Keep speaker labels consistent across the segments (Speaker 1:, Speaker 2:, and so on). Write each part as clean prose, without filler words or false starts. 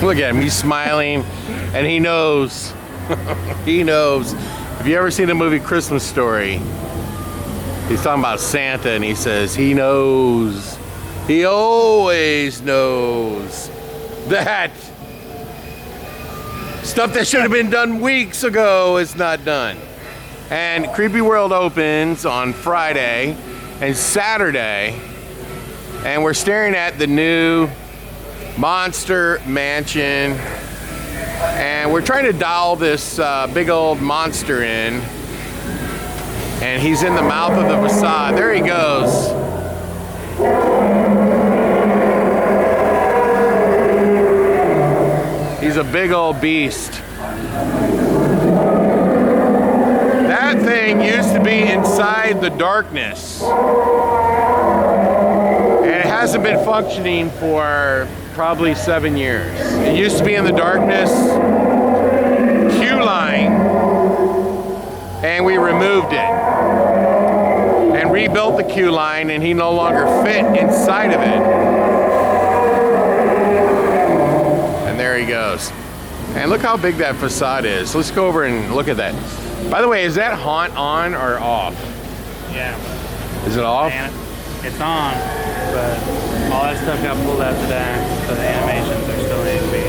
Speaker 1: Look at him, he's smiling, and he knows. He knows. Have you ever seen the movie Christmas Story? He's talking about Santa, and he says he knows. He always knows that stuff that should have been done weeks ago is not done. And Creepyworld opens on Friday and Saturday, and we're staring at the new Monster Mansion, and we're trying to dial this big old monster in, and he's in the mouth of the facade. There he goes. He's a big old beast. That thing used to be inside the darkness, and it hasn't been functioning for probably 7 years. It used to be in the darkness queue line, and we removed it and rebuilt the queue line, and he no longer fit inside of it. And there he goes. And look how big that facade is. Let's go over and look at that. By the way, is that haunt on or off?
Speaker 2: Yeah.
Speaker 1: Is it off?
Speaker 2: It's on, but all that stuff got pulled out today, so the animations are still need to be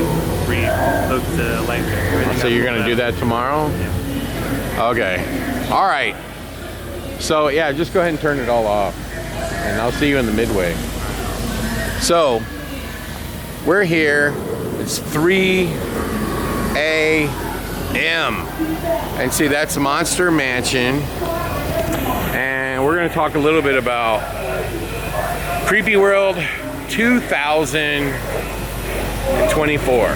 Speaker 2: re-hooked to electric.
Speaker 1: So you're gonna do that tomorrow?
Speaker 2: Yeah.
Speaker 1: Okay. All right. So yeah, just go ahead and turn it all off, and I'll see you in the Midway. So we're here. It's 3 a.m. and see, that's Monster Mansion, and we're going to talk a little bit about Creepyworld 2024,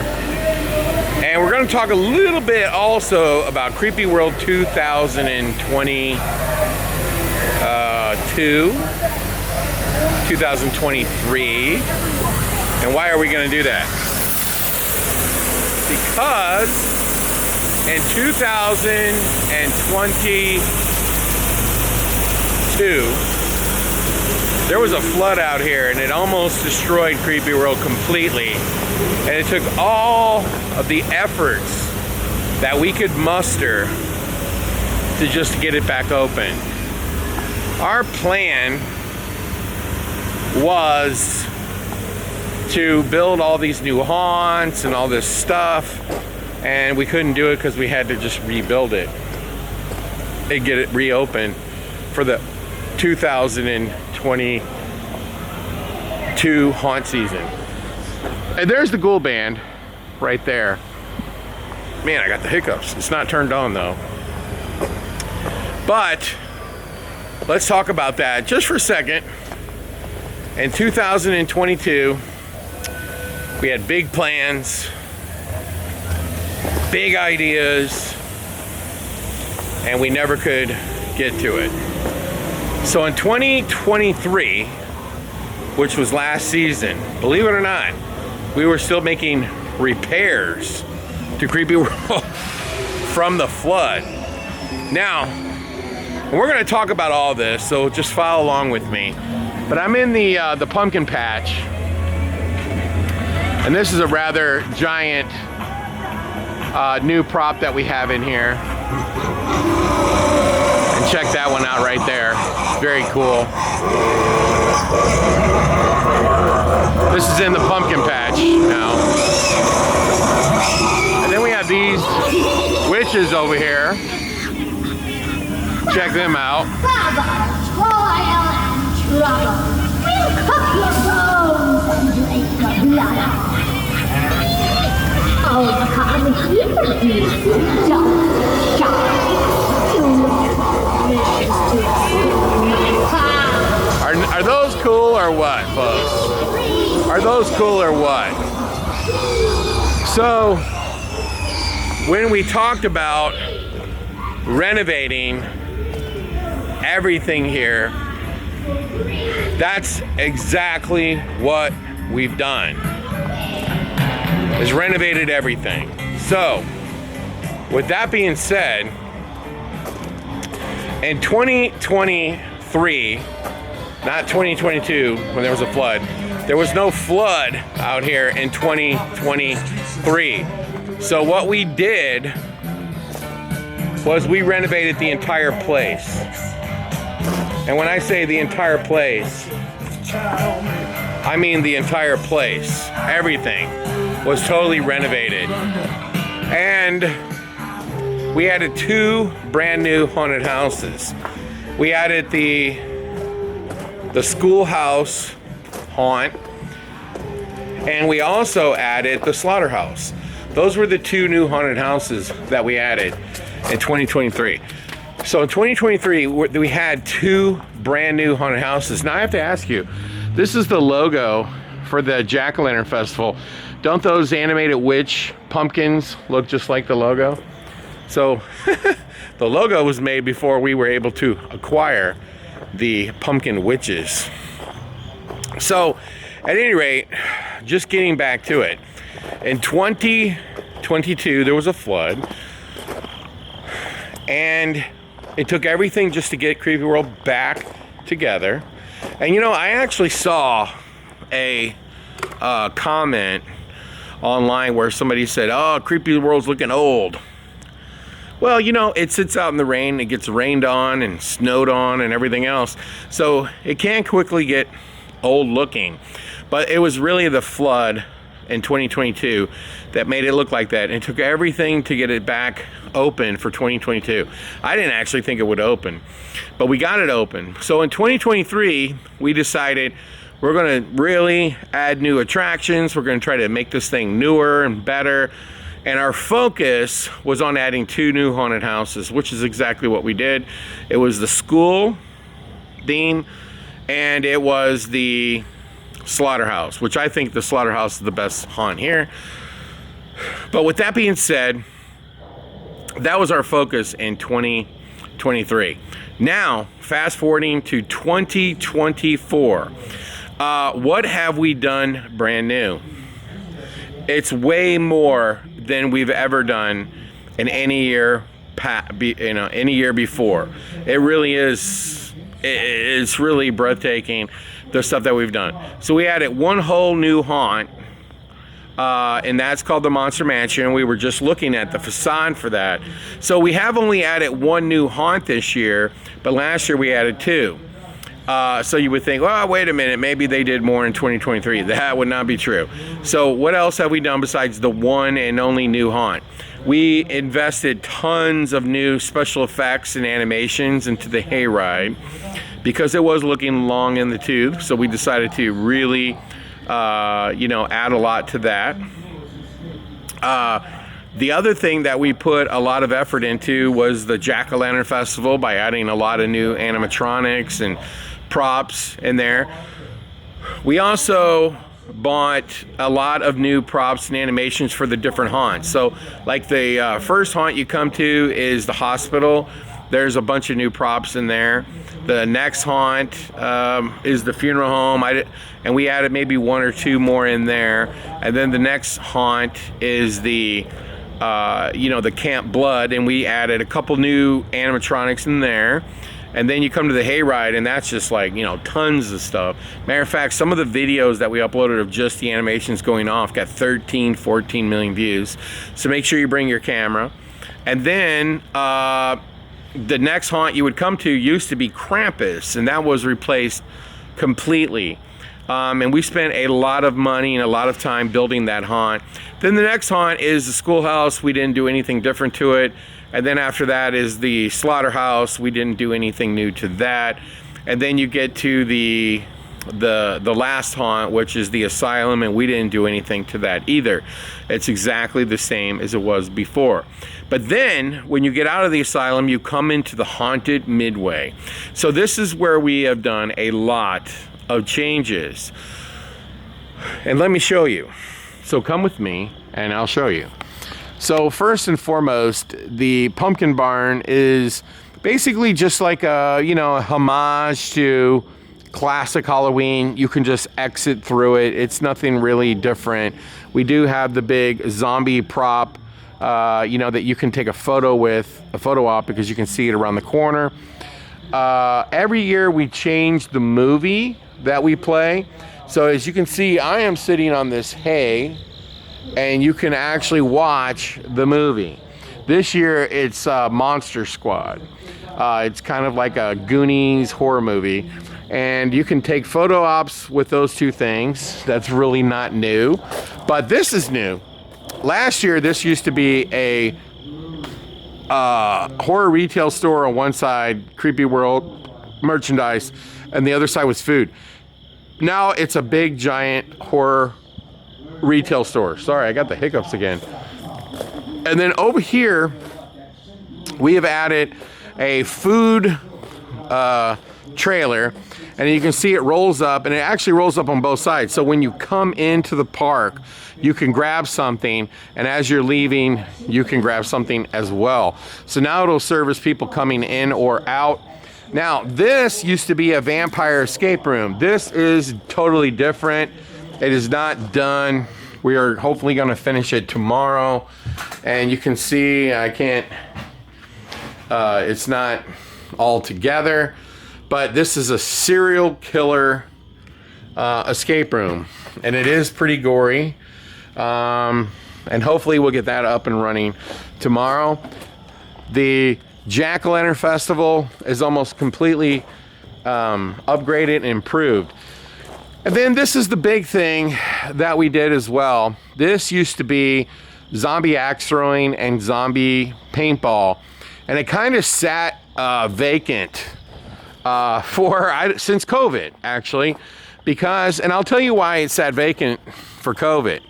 Speaker 1: and we're going to talk a little bit also about Creepyworld 2022, 2023. And why are we going to do that? Because in 2022, there was a flood out here, and it almost destroyed Creepyworld completely. And it took all of the efforts that we could muster to just get it back open. Our plan was to build all these new haunts and all this stuff, and we couldn't do it because we had to just rebuild it and get it reopened for the 2022 haunt season. And there's the Ghoul Band right there. Man, I got the hiccups. It's not turned on though. But let's talk about that just for a second. In 2022, we had big plans, big ideas, and we never could get to it. So in 2023, which was last season, believe it or not, we were still making repairs to Creepyworld from the flood. Now, we're gonna talk about all this, so just follow along with me. But I'm in the pumpkin patch, and this is a rather giant new prop that we have in here. And check that one out right there. Very cool. This is in the pumpkin patch now. And then we have these witches over here. Check them out.
Speaker 3: We'll cut your bones and drink your blood. Oh, come here,
Speaker 1: Are those cool or what, folks? Are those cool or what? So, when we talked about renovating everything here, that's exactly what we've done, is renovated everything. So, with that being said, in 2023, not 2022 when there was a flood, there was no flood out here in 2023. So what we did was we renovated the entire place. And when I say the entire place, I mean the entire place. Everything was totally renovated. And we added 2 brand new haunted houses. We added the schoolhouse haunt, and we also added the slaughterhouse. Those were the 2 new haunted houses that we added in 2023. So in 2023, we had 2 brand new haunted houses. Now I have to ask you, this is the logo for the Jack-o'-lantern festival. Don't those animated witch pumpkins look just like the logo? So the logo was made before we were able to acquire the pumpkin witches. So at any rate, just getting back to it, in 2022 there was a flood, and it took everything just to get Creepyworld back together. And you know, I actually saw a comment online where somebody said, oh, Creepyworld's looking old. Well, you know, it sits out in the rain, it gets rained on and snowed on and everything else, so it can quickly get old looking. But it was really the flood in 2022 that made it look like that, and it took everything to get it back open for 2022. I didn't actually think it would open, but we got it open. So in 2023, we decided we're going to really add new attractions. We're going to try to make this thing newer and better. And our focus was on adding 2 new haunted houses, which is exactly what we did. It was the school theme, and it was the slaughterhouse, which I think the slaughterhouse is the best haunt here. But with that being said, that was our focus in 2023. Now, fast forwarding to 2024. What have we done brand new? It's way more than we've ever done in any year, any year before. It really is. It's really breathtaking, the stuff that we've done. So we added 1 whole new haunt, and that's called the Monster Mansion. We were just looking at the facade for that. So we have only added 1 new haunt this year, but last year we added 2. So you would think, oh, wait a minute, maybe they did more in 2023. That would not be true. So what else have we done besides the 1 and only new haunt? We invested tons of new special effects and animations into the hayride because it was looking long in the tooth. So we decided to really, add a lot to that. The other thing that we put a lot of effort into was the Jack-o'-lantern festival by adding a lot of new animatronics and props in there. We also bought a lot of new props and animations for the different haunts. So like the first haunt you come to is the hospital. There's a bunch of new props in there. The next haunt is the funeral home, and we added maybe 1 or 2 more in there. And then the next haunt is the the Camp Blood, and we added a couple new animatronics in there. And then you come to the hayride, and that's just like, tons of stuff. Matter of fact, some of the videos that we uploaded of just the animations going off got 13, 14 million views. So make sure you bring your camera. And then the next haunt you would come to used to be Krampus, and that was replaced completely. And we spent a lot of money and a lot of time building that haunt. Then the next haunt is the schoolhouse. We didn't do anything different to it. And then after that is the slaughterhouse. We didn't do anything new to that. And then you get to the last haunt, which is the asylum, and we didn't do anything to that either. It's exactly the same as it was before. But then when you get out of the asylum, you come into the haunted Midway. So this is where we have done a lot of changes. And let me show you. So come with me and I'll show you. So first and foremost, the pumpkin barn is basically just like a homage to classic Halloween. You can just exit through it. It's nothing really different. We do have the big zombie prop, that you can take a photo op, because you can see it around the corner. Every year we change the movie that we play. So as you can see, I am sitting on this hay, and you can actually watch the movie. This year, it's Monster Squad. It's kind of like a Goonies horror movie. And you can take photo ops with those two things. That's really not new. But this is new. Last year, this used to be a horror retail store on one side, Creepyworld merchandise, and the other side was food. Now it's a big, giant horror retail store. Sorry, I got the hiccups again. And then over here, we have added a food trailer, and you can see it rolls up, and it actually rolls up on both sides. So when you come into the park, you can grab something, and as you're leaving, you can grab something as well. So now it'll service people coming in or out. Now, this used to be a vampire escape room. This is totally different. It is not done. We are hopefully going to finish it tomorrow. And you can see I can't, it's not all together, but this is a serial killer escape room. And it is pretty gory. And hopefully we'll get that up and running tomorrow. The Jack-o'-lantern Festival is almost completely upgraded and improved. And then this is the big thing that we did as well. This used to be zombie axe throwing and zombie paintball. And it kind of sat vacant since COVID, actually. Because, and I'll tell you why it sat vacant for COVID.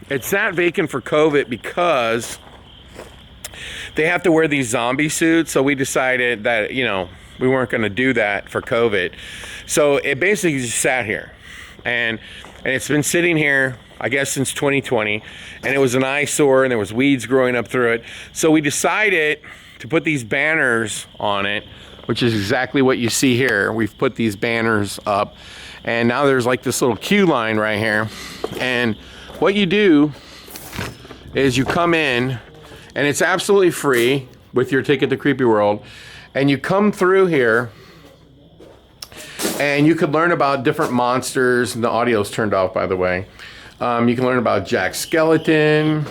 Speaker 1: It sat vacant for COVID because they have to wear these zombie suits, so we decided that, you know, we weren't going to do that for COVID. So it basically just sat here. And it's been sitting here, I guess, since 2020. And it was an eyesore, and there was weeds growing up through it. So we decided to put these banners on it, which is exactly what you see here. We've put these banners up. And now there's like this little queue line right here. And what you do is you come in, and it's absolutely free with your ticket to Creepyworld. And you come through here, and you could learn about different monsters. And the audio's turned off, by the way. You can learn about Jack Skeleton.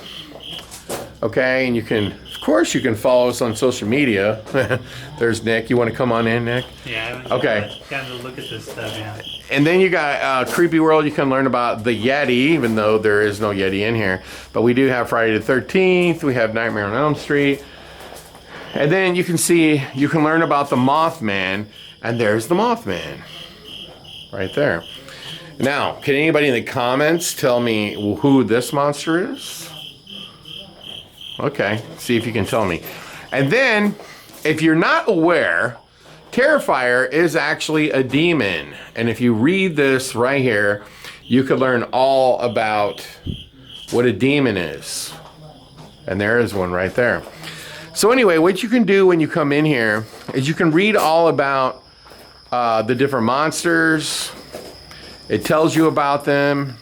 Speaker 1: Okay, and you can, of course, you can follow us on social media. There's Nick. You want to come on in, Nick?
Speaker 2: Yeah.
Speaker 1: Okay.
Speaker 2: Got to look at this stuff, yeah.
Speaker 1: And then you got Creepyworld. You can learn about the Yeti, even though there is no Yeti in here. But we do have Friday the 13th. We have Nightmare on Elm Street. And then you can see, you can learn about the Mothman. And there's the Mothman. Right there. Now, can anybody in the comments tell me who this monster is? Okay, see if you can tell me. And then, if you're not aware, Terrifier is actually a demon. And if you read this right here, you could learn all about what a demon is. And there is one right there. So anyway, what you can do when you come in here is you can read all about the different monsters. It tells you about them.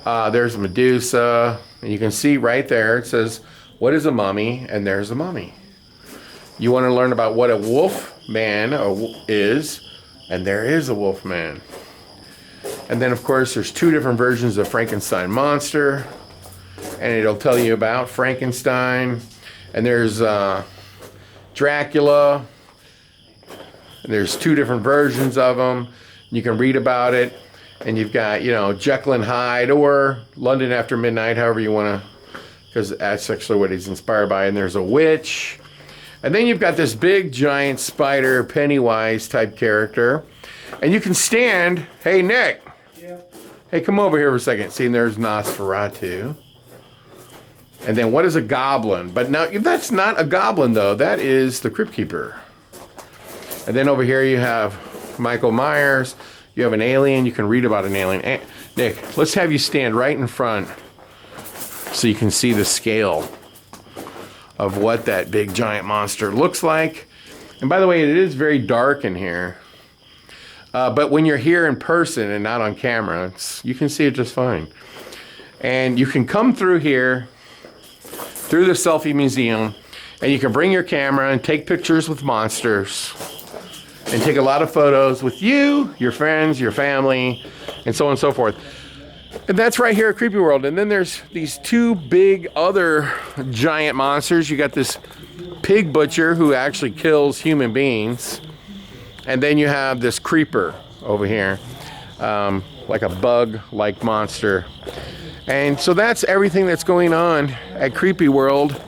Speaker 1: There's Medusa. And you can see right there, it says, what is a mummy? And there's a mummy. You want to learn about what a wolf man is, and there is a wolf man. And then, of course, there's two different versions of Frankenstein monster, and it'll tell you about Frankenstein. And there's Dracula, and there's two different versions of them. You can read about it, and you've got, you know, Jekyll and Hyde, or London After Midnight, however you want to, because that's actually what he's inspired by. And there's a witch. And then you've got this big, giant spider, Pennywise type character. And you can stand, hey, Nick. Yeah. Hey, come over here for a second. See, and there's Nosferatu. And then what is a goblin? But now, that's not a goblin, though. That is the Crypt Keeper. And then over here you have Michael Myers. You have an alien. You can read about an alien. Nick, let's have you stand right in front so you can see the scale of what that big giant monster looks like. And by the way, it is very dark in here. But when you're here in person and not on camera, you can see it just fine. And you can come through here, through the selfie museum, and you can bring your camera and take pictures with monsters. and take a lot of photos with you, your friends, your family, and so on and so forth. And that's right here at Creepy World. And then there's these two big other giant monsters. You got this pig butcher who actually kills human beings. And then you have this creeper over here, like a bug-like monster. And so that's everything that's going on at Creepy World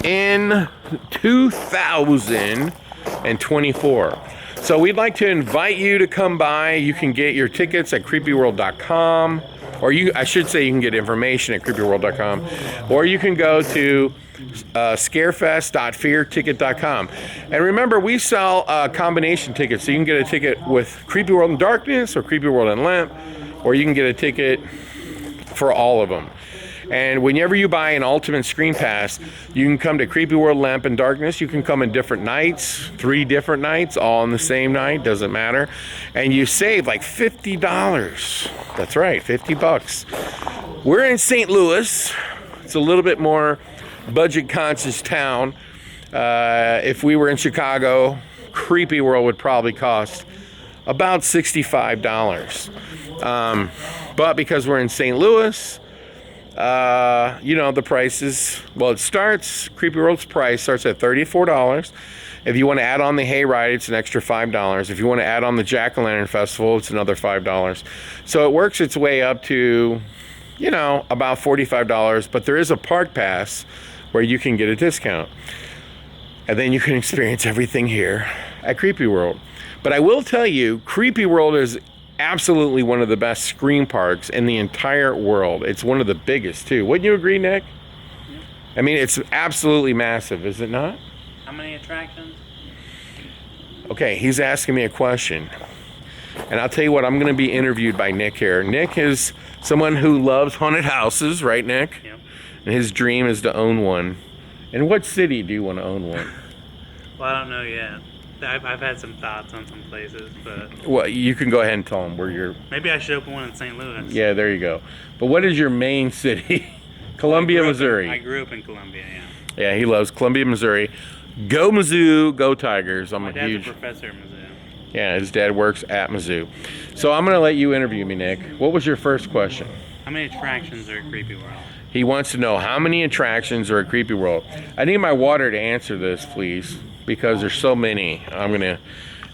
Speaker 1: in 2024. So we'd like to invite you to come by. You can get your tickets at creepyworld.com, or I should say you can get information at creepyworld.com, or you can go to scarefest.fearticket.com. And remember, we sell combination tickets, so you can get a ticket with Creepy World in Darkness or Creepy World in Lamp, or you can get a ticket for all of them. And whenever you buy an Ultimate Screen Pass, you can come to Creepy World, Lamp, and Darkness. You can come in different nights, 3 different nights, all on the same night, doesn't matter. And you save like $50. That's right, $50. We're in St. Louis. It's a little bit more budget-conscious town. If we were in Chicago, Creepy World would probably cost about $65. But because we're in St. Louis, the price is, Creepy World's price starts at $34. If you want to add on the hayride, it's an extra $5. If you want to add on the Jack-o'-lantern festival, it's another $5. So it works its way up to, about $45. But there is a park pass where you can get a discount. And then you can experience everything here at Creepy World. But I will tell you, Creepy World is absolutely one of the best screen parks in the entire world. It's one of the biggest too. Wouldn't you agree, Nick? Yeah. I mean, it's absolutely massive, is it not?
Speaker 2: How many attractions?
Speaker 1: Okay, he's asking me a question. And I'll tell you what, I'm going to be interviewed by Nick here. Nick is someone who loves haunted houses, right, Nick?
Speaker 2: Yep.
Speaker 1: And his dream is to own one. In what city do you want to own one?
Speaker 2: Well, I don't know yet. I've had some thoughts on some places, but...
Speaker 1: Well, you can go ahead and tell them where you're...
Speaker 2: Maybe I should open one in St. Louis.
Speaker 1: Yeah, there you go. But what is your main city? Columbia, Missouri.
Speaker 2: I grew up in Columbia, yeah.
Speaker 1: Yeah, he loves Columbia, Missouri. Go Mizzou, go Tigers.
Speaker 2: My dad's a professor at Mizzou.
Speaker 1: Yeah, his dad works at Mizzou. So I'm going to let you interview me, Nick. What was your first question?
Speaker 2: How many attractions are at Creepy World?
Speaker 1: He wants to know how many attractions are at Creepy World. I need my water to answer this, please, because there's so many. I'm going to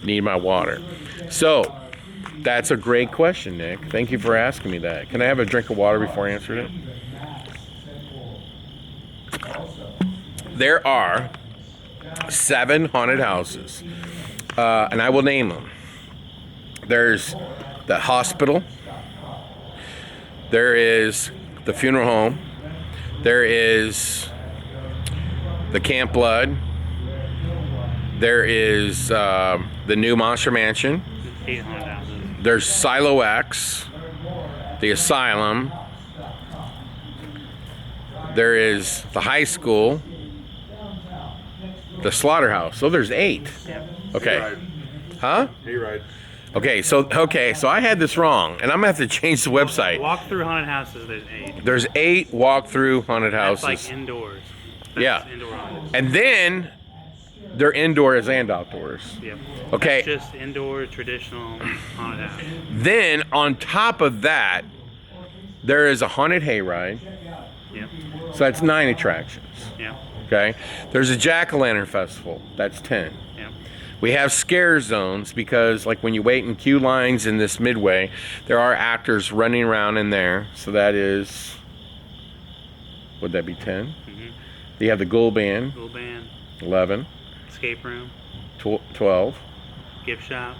Speaker 1: need my water. So, that's a great question, Nick. Thank you for asking me that. Can I have a drink of water before I answer it? There are 7 haunted houses, and I will name them. There's the hospital. There is the funeral home. There is the Camp Blood. There is the new Monster Mansion.
Speaker 2: 8 haunted houses.
Speaker 1: There's Silo X, the Asylum. There is the high school, the slaughterhouse. So there's 8.
Speaker 2: Yep.
Speaker 1: Okay. Huh?
Speaker 4: Hayride.
Speaker 1: Okay, so I had this wrong, and I'm gonna have to change the website.
Speaker 2: Walk through haunted houses, there's 8.
Speaker 1: There's 8 walk-through haunted houses.
Speaker 2: That's like indoors. That's
Speaker 1: Yeah.
Speaker 2: Indoor haunted.
Speaker 1: And then they're indoors and outdoors.
Speaker 2: Yep.
Speaker 1: Okay.
Speaker 2: That's just indoor traditional haunted house.
Speaker 1: Then on top of that, there is a haunted hayride.
Speaker 2: Yep.
Speaker 1: So that's 9 attractions.
Speaker 2: Yep.
Speaker 1: Okay. There's a jack-o'-lantern festival. That's 10.
Speaker 2: Yep.
Speaker 1: We have scare zones because, like, when you wait in queue lines in this Midway, there are actors running around in there. So that is, would that be 10?
Speaker 2: Mm-hmm.
Speaker 1: You have the Ghoul Band.
Speaker 2: Little band.
Speaker 1: 11.
Speaker 2: Escape room.
Speaker 1: 12.
Speaker 2: Gift shop.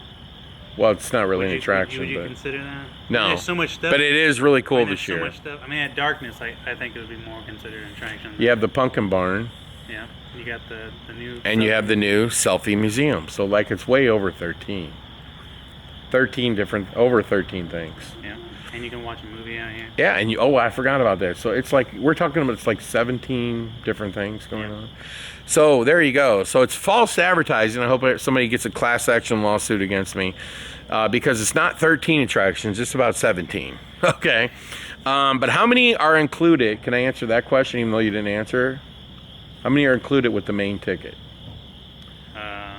Speaker 1: Well, it's not really an attraction,
Speaker 2: Would you
Speaker 1: but
Speaker 2: consider that?
Speaker 1: no.
Speaker 2: There's so much stuff.
Speaker 1: But it is really cool
Speaker 2: I mean,
Speaker 1: this year.
Speaker 2: There's so much stuff. I mean, at Darkness, I think it would be more considered an attraction.
Speaker 1: You have the Pumpkin Barn,
Speaker 2: Yeah. You got the new.
Speaker 1: and you have the new Selfie Museum. So, like, it's way over 13. 13 different, over 13 things.
Speaker 2: Yeah. And you can watch a movie out here.
Speaker 1: Yeah, and I forgot about that. So it's like, we're talking about, it's like 17 different things going on. So there you go. So it's false advertising. I hope somebody gets a class action lawsuit against me because it's not 13 attractions, it's about 17. Okay. But how many are included? Can I answer that question even though you didn't answer? How many are included with the main ticket?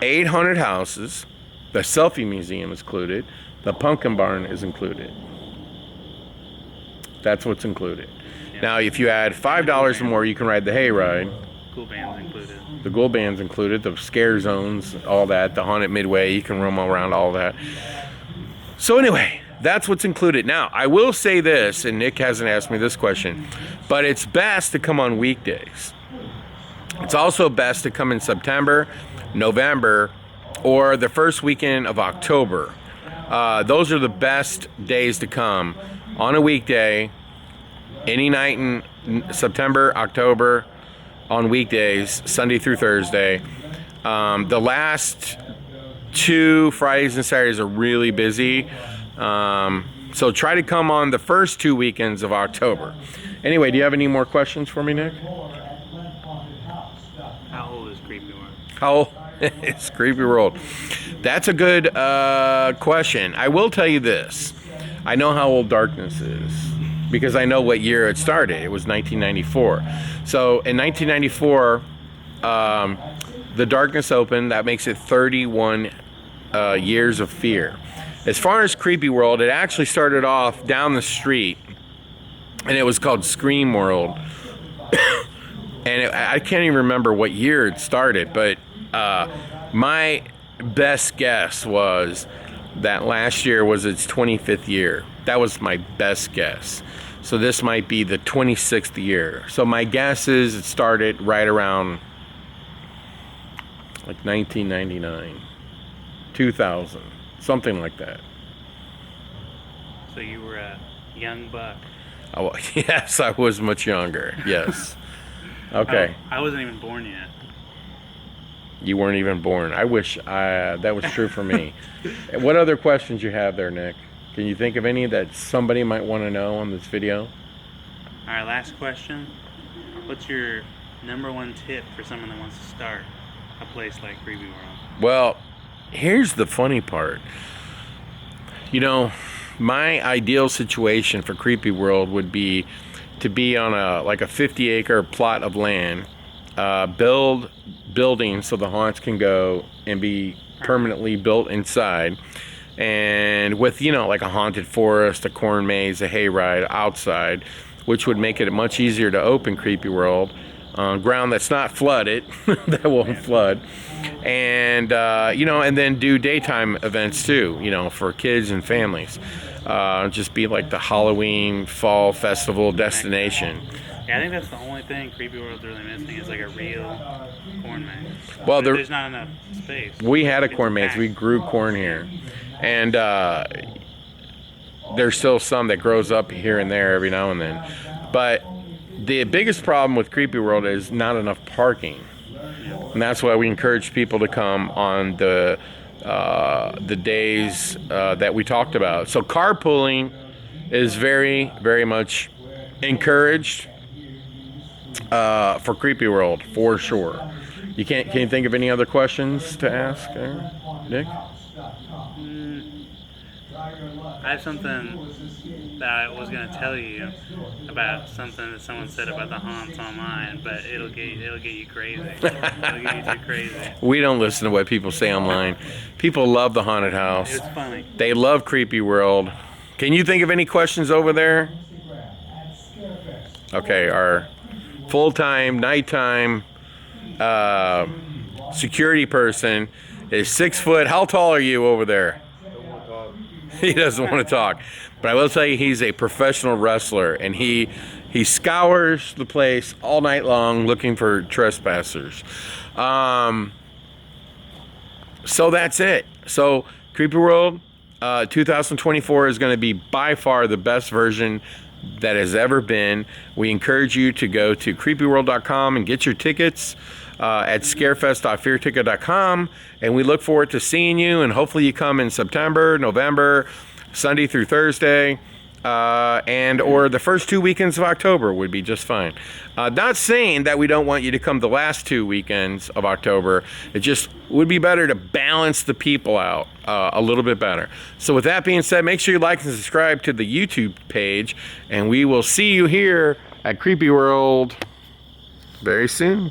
Speaker 1: 800 houses, The Selfie Museum is included. The Pumpkin Barn is included. That's what's included.
Speaker 2: Yeah.
Speaker 1: Now, if you add $5 or more, you can ride the hayride.
Speaker 2: Cool bands included.
Speaker 1: The Ghoul Band's included. The scare zones, all that. The haunted Midway, you can roam around all that. So anyway, that's what's included. Now, I will say this, and Nick hasn't asked me this question, but it's best to come on weekdays. It's also best to come in September, November, or the first weekend of October. Those are the best days to come on a weekday, any night in September, October, on weekdays, Sunday through Thursday. The last 2 Fridays and Saturdays are really busy. So try to come on the first 2 weekends of October. Anyway, do you have any more questions for me, Nick?
Speaker 2: How old is Creepyworld?
Speaker 1: How old is Creepyworld? That's a good question. I will tell you this. I know how old Darkness is because I know what year it started. It was 1994. So in 1994, the Darkness opened. That makes it 31 years of fear. As far as Creepyworld, it actually started off down the street, and it was called Scream World. And I can't even remember what year it started, but my best guess was that last year was its 25th year. That was my best guess. So this might be the 26th year. So my guess is it started right around like 1999, 2000, something like that.
Speaker 2: So you were a young buck.
Speaker 1: Oh, yes, I was much younger. Yes. Okay.
Speaker 2: I wasn't even born yet.
Speaker 1: You weren't even born. I wish that was true for me. What other questions you have there, Nick? Can you think of any that somebody might want to know on this video?
Speaker 2: All right, last question. What's your #1 tip for someone that wants to start a place like Creepyworld?
Speaker 1: Well, here's the funny part. You know, my ideal situation for Creepyworld would be to be on a 50-acre plot of land, build buildings so the haunts can go and be permanently built inside, and with like a haunted forest, a corn maze, a hayride outside, which would make it much easier to open Creepyworld on ground that's not flooded, that won't flood, and and then do daytime events too, for kids and families. Just be like the Halloween fall festival destination.
Speaker 2: Yeah, I think that's the only thing Creepyworld's really missing is like a real corn maze.
Speaker 1: Well,
Speaker 2: there's not enough space.
Speaker 1: We had a corn maze. We grew corn here, and there's still some that grows up here and there every now and then. But the biggest problem with Creepyworld is not enough parking, and that's why we encourage people to come on the days that we talked about. So carpooling is very, very much encouraged for Creepyworld, for sure. Can you think of any other questions to ask, Nick?
Speaker 2: I have something that I was going to tell you about something that someone said about the haunts online, but it'll get you crazy. It'll get you too crazy.
Speaker 1: We don't listen to what people say online. People love the haunted house.
Speaker 2: It's funny.
Speaker 1: They love Creepyworld. Can you think of any questions over there? Okay, our full-time, nighttime security person is 6 foot. How tall are you over there? He doesn't want to talk. But I will tell you, he's a professional wrestler, and he scours the place all night long looking for trespassers. So that's it. So Creepyworld 2024 is going to be by far the best version that has ever been. We encourage you to go to creepyworld.com and get your tickets at scarefest.fearticket.com, and we look forward to seeing you, and hopefully you come in September, November, Sunday through Thursday, and or the first 2 weekends of October would be just fine. Not saying that we don't want you to come the last 2 weekends of October. It just would be better to balance the people out a little bit better. So with that being said, make sure you like and subscribe to the YouTube page, and we will see you here at Creepyworld very soon.